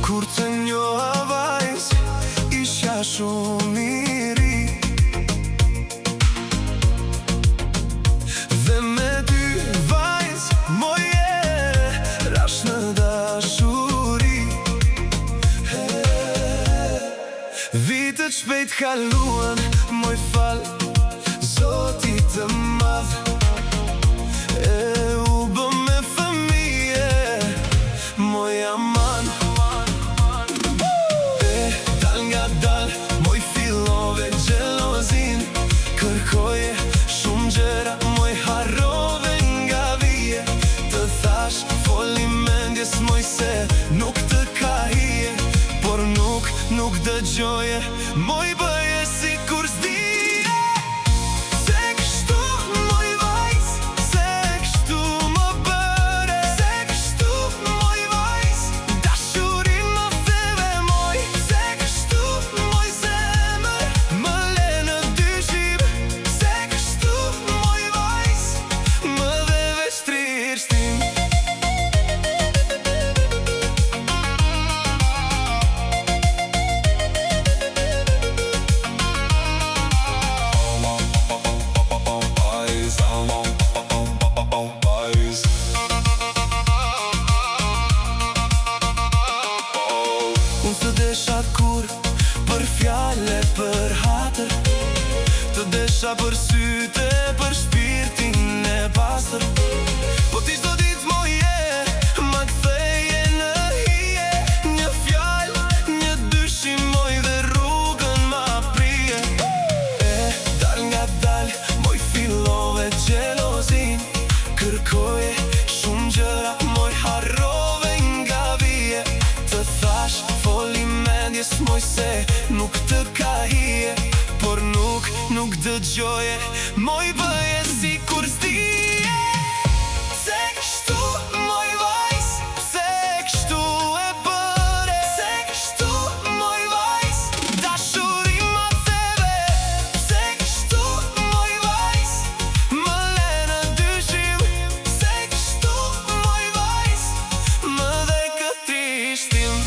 Kur të njoha vajz, isha shumë i ri, dhe me dy vajz, moje, rash në dashuri. Vitet shpejt kaluan, moj fal, Zoti të madh, e u bë me fëmije, moj aman. Moj fillove gjelozin, kërkoje shumë gjera, moj harrove nga vije. Të thash, foli mendjes moj se nuk të ka hije, por nuk dëgjoje, moj bëje si kur s'dije. Se kështu moj vajz, se kështu më bëre, se kështu moj vajz, dashurin më theve moj. Se kështu moj zemër, më le në dyshim, se kështu moj vajz, më dhe veç trishtim. Unë të desha kur për fjale, për hatër, të desha për syte, për shpirtin e pastër. Po ti çdo ditë moje, ma ktheje në hije, një fjal, një dyshim moj dhe rrugën ma prije. Dal nga dal, moj fillove gjelozin, kërkoje shumë gjëra, moj harrove nga vije. Të thash, foli mendjes moj se nuk të ka hije, por nuk dëgjoje, moj bëje si kur s'dije. Se kështu moj vajz, se kështu e bëre, se kështu moj vajz, dashurin më theve. Se kështu moj vajz, më le në dyshim, se kështu moj vajz, më dhe këtë trishtim.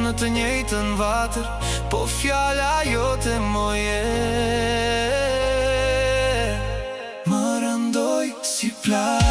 Në të njëjtën vatër, po fjala jote moje më rëndoj si plak.